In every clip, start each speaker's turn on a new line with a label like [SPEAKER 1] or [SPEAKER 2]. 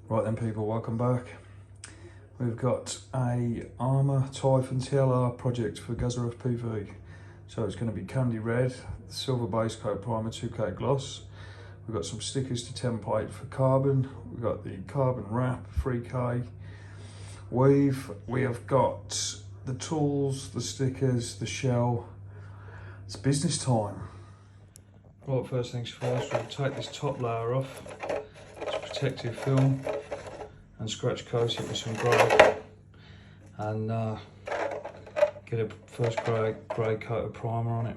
[SPEAKER 1] Right then people, welcome back. We've got a Arrma Typhon Tlr project for Gazza FPV. So it's going to be candy red, silver base coat primer, 2K gloss. We've got some stickers to template for carbon. We've got the carbon wrap, 3K. We have got the tools, the stickers, the shell. It's business time. Right, first things first, we'll take this top layer off. It's protective film. And scratch coat it with some grey and get a first grey coat of primer on it.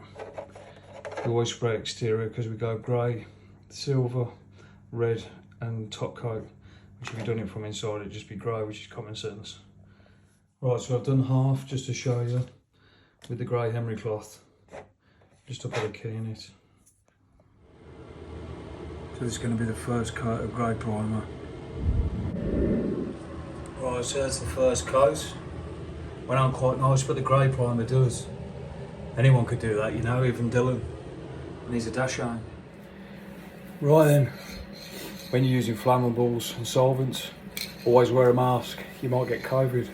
[SPEAKER 1] We always spray exterior because we go grey, silver, red and top coat, which if you've done it from inside it'd just be grey, which is common sense. Right, so I've done half just to show you with the grey emery cloth, just to put a key in it. So this is going to be the first coat of grey primer. Right, so that's the first coat. Went on quite nice, but the grey primer does. Anyone could do that, you know, even Dylan. And he's a dash aim. Right then, when you're using flammables and solvents, always wear a mask, you might get COVID.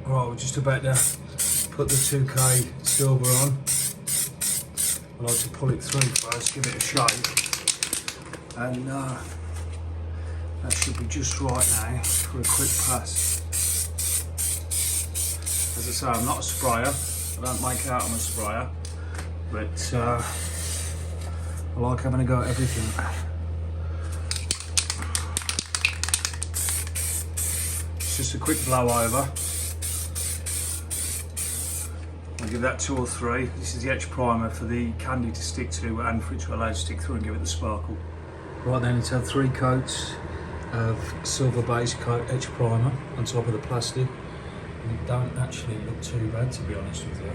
[SPEAKER 1] Right, we're just about to put the 2K silver on. I like to pull it through first, give it a shake. And that should be just right now for a quick pass. As I say, I'm not a sprayer. I don't make out I'm a sprayer, but I like having a go at everything. It's just a quick blow over. I'll give that 2 or 3. This is the etch primer for the candy to stick to and for it to allow it to stick through and give it the sparkle. Right then, it's had 3 coats of silver base coat etch primer on top of the plastic, and it don't actually look too bad, to be honest with you.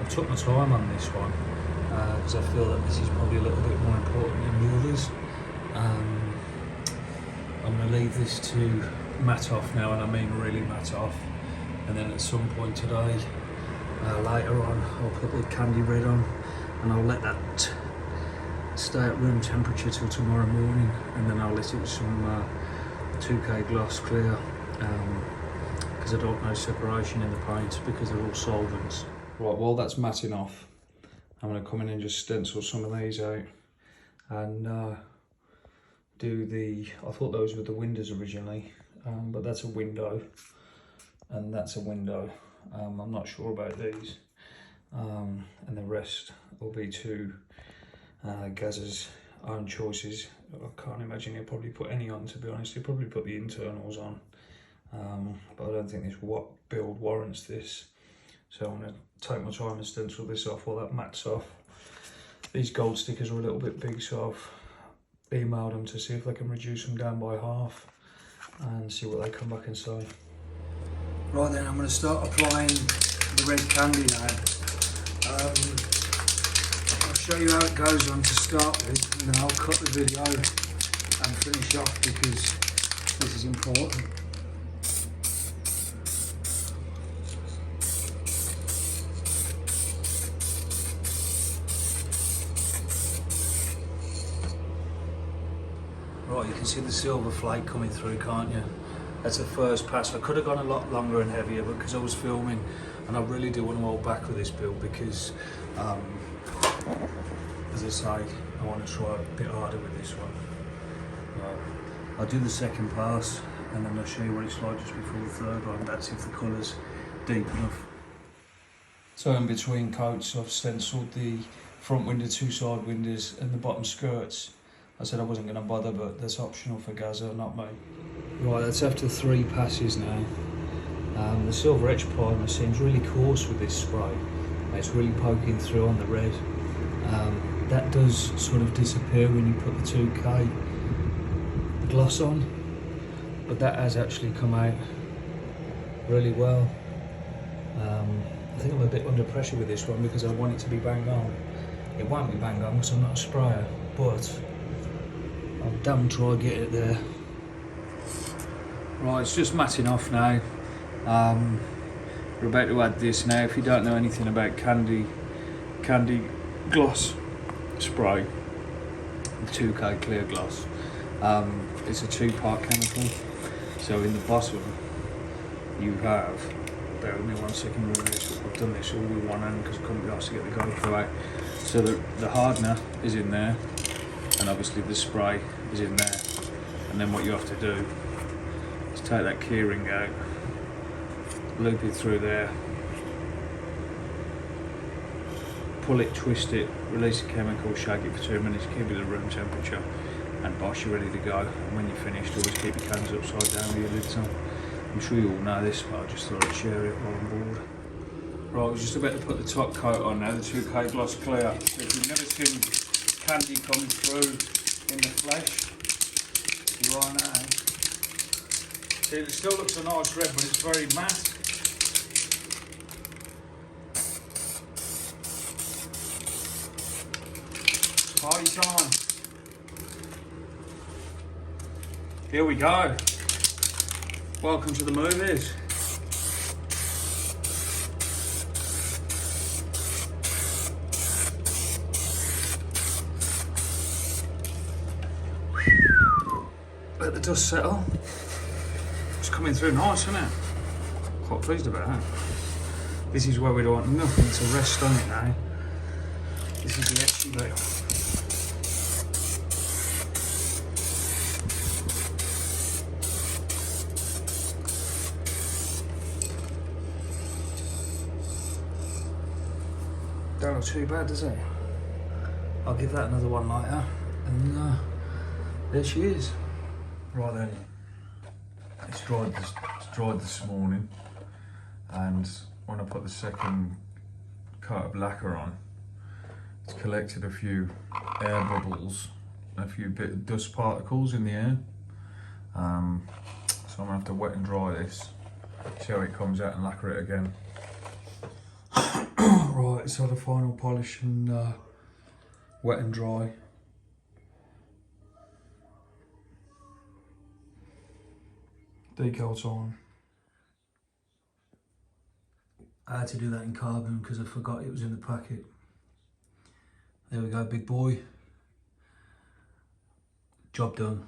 [SPEAKER 1] I've took my time on this one because I feel that this is probably a little bit more important than the others. I'm going to leave this to matte off now, and I mean really matte off, and then at some point today, later on, I'll put the candy red on and I'll let that stay at room temperature till tomorrow morning, and then I'll let it with some 2K gloss clear, because I don't know separation in the paint because they're all solvents. Right, while that's matting off, I'm going to come in and just stencil some of these out and do the, I thought those were the windows originally, but that's a window and that's a window. I'm not sure about these, and the rest will be to Gazza's own choices. I can't imagine he'll probably put any on, to be honest. He'll probably put the internals on, but I don't think this build warrants this. So I'm going to take my time and stencil this off while that mats off. These gold stickers are a little bit big, so I've emailed them to see if they can reduce them down by half and see what they come back and say. Right then, I'm going to start applying the red candy now. I'll show you how it goes on to start with, and then I'll cut the video and finish off because this is important. Right, you can see the silver flake coming through, can't you? That's the first pass. I could have gone a lot longer and heavier, but because I was filming, and I really do want to hold back with this build because as I say, I want to try a bit harder with this one. I'll do the second pass and then I'll show you what it's like just before the third one. That's if the colour's deep enough. So in between coats, I've stenciled the front window, 2 side windows and the bottom skirts. I said I wasn't going to bother, but that's optional for Gazza, not me. Right, that's after 3 passes now. The silver etch primer seems really coarse with this spray. It's really poking through on the red. That does sort of disappear when you put the 2K gloss on, but that has actually come out really well. I think I'm a bit under pressure with this one because I want it to be bang on. It won't be bang on because I'm not a sprayer, but I'll damn try get it there. Right, it's just matting off now. We're about to add this now. If you don't know anything about candy gloss spray, 2K clear gloss, It's a two-part chemical. So in the bottom you have, bear with me 1 second, I've done this all with one hand because I couldn't be asked to get the GoPro out. So the hardener is in there, and obviously the spray is in there. And then what you have to do is take that keyring out, loop it through there, pull it, twist it, release the chemical, shake it for 2 minutes, keep it at room temperature, and bosh, you're ready to go. And when you're finished, always keep your cans upside down with your lids on. I'm sure you all know this, but I just thought I'd share it while I'm bored. Right, we're just about to put the top coat on now, the 2K Gloss Clear. So if you've never seen candy coming through in the flesh, you are now. See, it still looks a nice red, but it's very matte. Party time. Here we go. Welcome to the movies. Let the dust settle. It's coming through nice, isn't it? Quite pleased about that. This is where we don't want nothing to rest on it now. This is the etchy bit. Don't look too bad, does it? I'll give that another one later, and there she is. Right then, it's dried this morning, and when I put the second coat of lacquer on, it's collected a few air bubbles and a few bit of dust particles in the air. So I'm gonna have to wet and dry this, see how it comes out, and lacquer it again. Right, it's had a final polish and wet and dry. Decal time. I had to do that in carbon because I forgot it was in the packet. There we go, big boy. Job done.